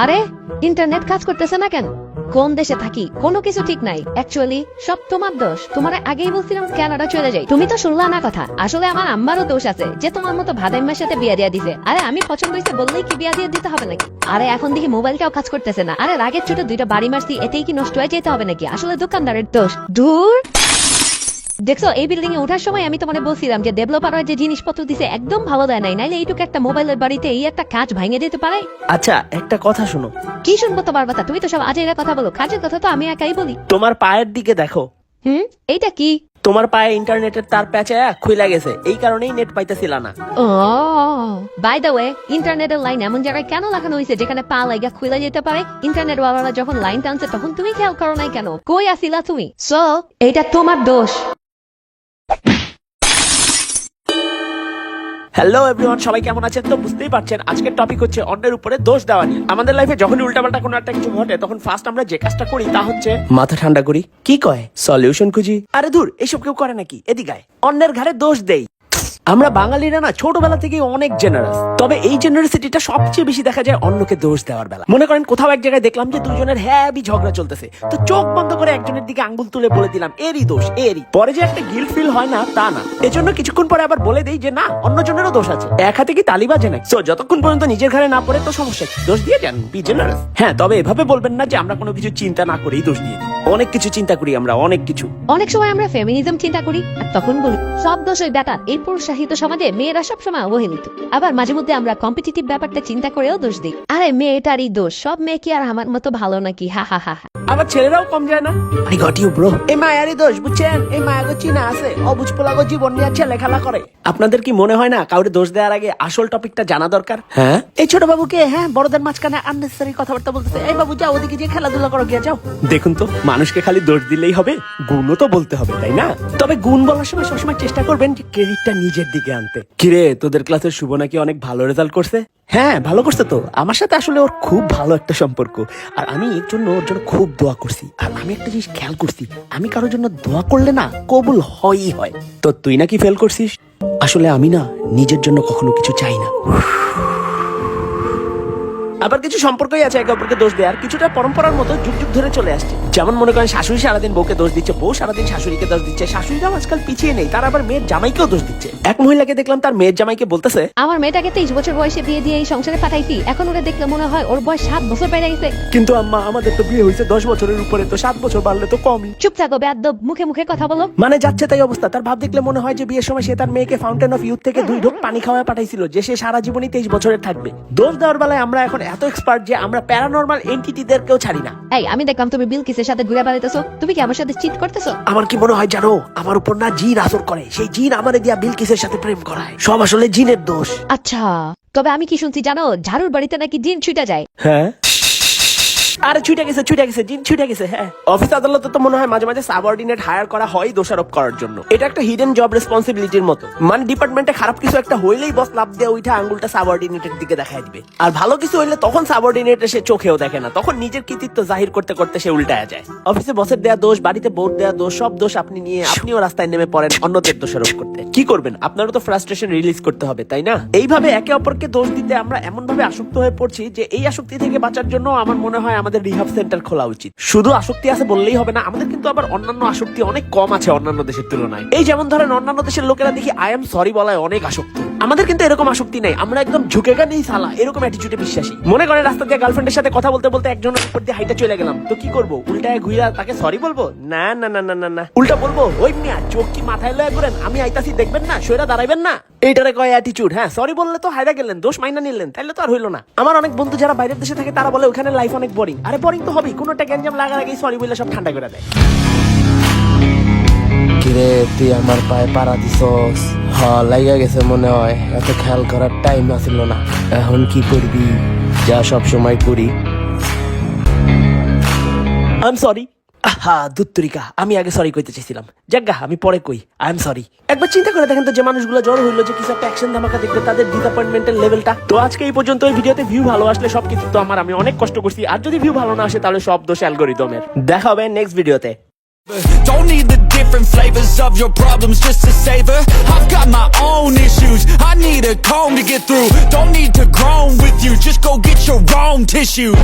আরে ইন্টারনেট কাজ করতেছে না কেন? কোন দেশে থাকি কোনো কিছু ঠিক নাই। অ্যাকচুয়ালি সব তোমার দোষ। তোমার আগেই বলছিলাম কানাডা চলে যাই, তুমি তো শুনলা না কথা। আসলে আমার আম্মারও দোষ আছে যে তোমার মতো ভাদাইম্মার সাথে বিয়া দিয়ে দিছে। আরে আমি পছন্দ হয়েছে বললেই কি বিয়া দিয়ে দিতে হবে নাকি? আরে এখন দেখি মোবাইলটাও কাজ করতেছে না। আরে রাগের ছোট দুইটা বাড়ি মারছি, এতেই কি নষ্ট হয়ে যেতে হবে নাকি? আসলে দোকানদারের দোষ। দূর দেখছো, এই বিল্ডিং এ ওঠার সময় আমি তোমাকে বলছিলাম যে ডেভেলপার যে জিনিসপত্র দিছে একদম ভালো দেয় নাই, নাইলে এইটুকু একটা মোবাইলের বাড়িতে এই একটা কাজ ভাঙে যেতে পারে। আচ্ছা একটা কথা শোনো। কি শুনবো তোমার কথা? তুমি তো সব আজেরা কথা বলো, কাজের কথা তো আমি একাই বলি। তোমার পায়ের দিকে দেখো। এইটা কি? তোমার পায়ে ইন্টারনেটের তার প্যাঁচায়া খুইলা গেছে, এই কারণেই নেট পাইতেছিল না। ও বাই দ্য ওয়ে, ইন্টারনেটের লাইন এমন জায়গায় কেন লাগানো হয়েছে যেখানে পা লাগা খুইলা যেতে পারে? ইন্টারনেট ওয়ালারা যখন লাইন টানছে তখন তুমি খেয়াল করো নাই কেন? কই আসিলা তুমি? সো এইটা তোমার দোষ। হ্যালো এভরিওয়ান, সবাই কেমন আছেন? তো বুঝতেই পারছেন আজকের টপিক হচ্ছে অন্যের উপরে দোষ দেওয়া নিয়ে। আমাদের লাইফে যখনই উল্টাপাল্টা কোনো একটা কিছু ঘটে তখন ফার্স্ট আমরা যে কাজটা করি তা হচ্ছে মাথা ঠান্ডা করি, কি কয় সলিউশন খুঁজি। আরে দূর, এসব কেউ করে নাকি? এদিকে অন্যের ঘাড়ে দোষ দেই। আমরা বাঙালিরা না ছোটবেলা থেকে অনেক জেনারেস, তবে এই জেনারেসিটিটা সবচেয়ে বেশি দেখা যায় অন্যকে দোষ দেওয়ার বেলা। মনে করেন কোথাও এক জায়গায় দেখলাম যে দুজনের হ্যাভি ঝগড়া চলতেছে, তো চোখ বন্ধ করে একজনের দিকে আঙ্গুল তুলে বলে দিলাম এরই দোষ, এরই। পরে যে একটা গিল্ট ফিল হয় না তা না, এজন্য কিছুক্ষণ পরে আবার বলে দেই যে না অন্যজনেরও দোষ আছে। এক হাতে কি তালি বাজে না? সো যতক্ষণ পর্যন্ত নিজের ঘাড়ে না পড়ে তো সমস্যা কি? দোষ দিয়ে যান, বি জেনারেস। হ্যাঁ, তবে এভাবে বলবেন না যে আমরা কোনো কিছু চিন্তা না করেই দোষ দিয়ে দিই। অনেক কিছু চিন্তা করি আমরা, অনেক কিছু। অনেক সময় আমরা ফেমিনিজম চিন্তা করি আর তখন বলি সব দোষ ওই ব্যাটার। এই পুরুষাহিত সমাজে মেয়েরা সবসময় অবহেলিত। আবার মাঝে মধ্যে আমরা কম্পিটিটিভ ব্যাপারটা চিন্তা করেও দোষ দিই। আরে মেয়েটারই দোষ, সব মেয়ে কি আর আমার মতো ভালো নাকি? হা হা হা। আবার ছেলেরাও কম যায় না। I got you bro. এই মায়ারই দোষ, বুঝছেন? এই মায়াগো চিনা আছে, অবুঝ পোলাগো জীবন নিয়ে ছেলে খেলা করে। আপনাদের কি মনে হয় না কাউরে দোষ দেওয়ার আগে আসল টপিকটা জানা দরকার? হ্যাঁ, এই ছোট বাবুকে বড়দের মাঝখানে আননেসেসারি কথাবার্তা বলতেছে। এই বাবু যাও ওদিকে গিয়ে খেলাধুলা করো, গিয়ে যাও। দেখুন তো, মানুষকে খালি দোষ দিলেই হবে? গুণও তো বলতে হবে, তাই না? তবে গুণ বলার সময় সবসময় চেষ্টা করবেন যে ক্রেডিটটা নিজের দিকে আনতে। কিরে, তোদের ক্লাসের শুভ নাকি অনেক ভালো রেজাল্ট করছে? হ্যাঁ ভালো করছে তো। আমার সাথে আসলে ওর খুব ভালো একটা সম্পর্ক, আর আমি এর জন্য ওর জন্য খুব দোয়া করছি। আর আমি একটা জিনিস খেয়াল করছি, আমি কারোর জন্য দোয়া করলে না কবুল হয়ই হয়। তো তুই নাকি ফেল করছিস? আসলে আমি না নিজের জন্য কখনো কিছু চাই না। আবার কিছু সম্পর্কই আছে একে অপরকে দোষ দেয়, আর কিছুটা পরম্পরার মতো যুগ যুগ ধরে চলে আসছে। যেমন মনে করেন শাশুড়ি সারাদিন বউকে দোষ দিচ্ছে, বউ সারাদিন শাশুড়িকে দোষ দিচ্ছে। শাশুড়িরাও আজকাল পিছিয়ে নেই, তার আবার মেয়ের জামাইকেও দোষ দিচ্ছে। এক মহিলাকে দেখলাম তার মেয়ের জামাইকে বলতেছে, আমার মেয়েটাকে 23 বছর বয়সে বিয়ে দিয়ে এই সংসারে পাঠাইছি, এখন ওরা দেখলে মনে হয় ওর বয়স 7 বছর বেড়ে গেছে। কিন্তু আম্মা আমাদের তো বিয়ে হয়েছে 10 বছরের উপরে, তো 7 বছর বাড়লে তো কমই। চুপ থাকো বেয়াদব, মুখে মুখে কথা বলো। মানে যাচ্ছে তাই অবস্থা। তার ভাব দেখলে মনে হয় যে বিয়ের সময় সে তার মেয়েকে ফাউন্টেন অফ ইউথ থেকে 2 ঢোক পানি খাওয়ায় পাঠাইছিল, যে সে সারা জীবনই 23 বছরের থাকবে। দোষ দেওয়ার বেলায় আমরা এখন এত এক্সপার্ট যে আমরা প্যারানরমাল এন্টিটিদেরকেও ছাড়ি না। এই আমি দেখলাম তুমি বিলকিসের সাথে ঘুরে বেড়াইতেছো, তুমি কি আমার সাথে চিট করতেছো? আমার কি মনে হয় জানো, আমার উপর না জিন আসর করে, সেই জিন আমারে দিয়া বিলকিসের সাথে প্রেম করায়। সব আসলে জিনের দোষ। আচ্ছা, তবে আমি কি শুনছি জানো, ঝাড়ুর বাড়িতে নাকি জিন ছুটে যায়। হ্যাঁ, আরে ছুটে গেছে জিন ছুটে গেছে। হ্যাঁ, অফিস আদালতে তো মনে হয় মাঝে মাঝে সাবঅর্ডিনেট হায়ার করা হয় দোষারোপ করার জন্য। এটা একটা হিডেন জব রেসপন্সিবিলিটির মতো। মানে ডিপার্টমেন্টে খারাপ কিছু একটা হইলেই বস লাভ দিয়ে উঠে আঙ্গুলটা সাবঅর্ডিনেটের দিকে দেখায় দিবে। আর ভালো কিছু হইলে তখন সাবঅর্ডিনেট সে চোখেও দেখে না, তখন নিজের কৃতিত্ব জাহির করতে করতে সে উল্টায় যায়। অফিসে বসের দেয়া দোষ, বাড়িতে বোর্ড দেয়া দোষ, সব দোষ আপনি নিয়ে আপনিও রাস্তায় নেমে পড়েন অন্যদের দোষারোপ করতে। কি করবেন? আপনারও তো ফ্রাস্ট্রেশন রিলিজ করতে হবে, তাই না? এইভাবে একে অপরকে দোষ দিতে আমরা এমন ভাবে আসক্ত হয়ে পড়ছি যে এই আসক্তি থেকে বাঁচার জন্য আমার মনে হয় আমাদের রিহাব সেন্টার খোলা উচিত। শুধু আসক্তি আছে বললেই হবে না, আমাদের কিন্তু আবার অন্যান্য আসক্তি অনেক কম আছে অন্যান্য দেশের তুলনায়। এই যেমন ধরেন অন্যান্য দেশের লোকেরা দেখি আই এম সরি বলায় অনেক আসক্ত, আমাদের কিন্তু এরকম আসক্তি নাই। আমরা একদম ঝুঁকেগা নেই সালা, এরকম অ্যাটিটিউডে বিশ্বাসী। মনে করেন রাস্তা দিয়ে গার্লফ্রেন্ডের সাথে কথা বলতে বলতে একজনের উপর দিয়ে হাইটা চলে গেলাম, তো কি করবো? উল্টায় ঘুরা তাকে সরি বলবো? না না না না না না, উল্টা বলবো ওই মিয়া চোখ কি মাথায় লয়ে ঘুরেন, আমি আইতাছি দেখবেন না, সইরা দাঁড়াইবেন না। এইটারে কয় অ্যাটিটিউড। হ্যাঁ, সরি বললে তো হাইরা গেলেন, দোষ মাইনা নিলেন, তাইলে তো আর হইলো না। আমার অনেক বন্ধু যারা বাইরের দেশে থাকে তারা বলে ওখানে লাইফ অনেক বোরিং। আরে বোরিং তো হবেই, কোনো একটা গ্যাঞ্জাম লাগার আগেই সরি বলে সব ঠান্ডা করে দেয়। কিরে, তুই আমার পায়ে পাড়া দিছস? লাইগা গেছে মনে হয়, এত খেয়াল করার টাইম আসিল না। এখন কি করবি? যা সব সময় করি। I am sorry. আহা দুত্তরিকা, আমি আগে সরি কইতে চাইছিলাম, জাগা আমি পরে কই আই এম সরি। একবার চিন্তা করে দেখেন তো, যে মানুষগুলো জড়ো হইলো যে কিছু একটা অ্যাকশন ধামাকা দেখতে, তাদের ডিসঅ্যাপয়েন্টমেন্টের লেভেলটা। তো আজকে এই পর্যন্ত। এই ভিডিওতে ভিউ ভালো আসলে সবকিছু তো আমার, আমি অনেক কষ্ট করছি। আর যদি ভিউ ভালো না আসে তাহলে সব দোষ অ্যালগরিদমের। দেখা হবে নেক্সট ভিডিওতে। Don't need the different flavors of your problems just to savor. I've got my own issues, I need a comb to get through. Don't need to groan with you, just go get your own tissue.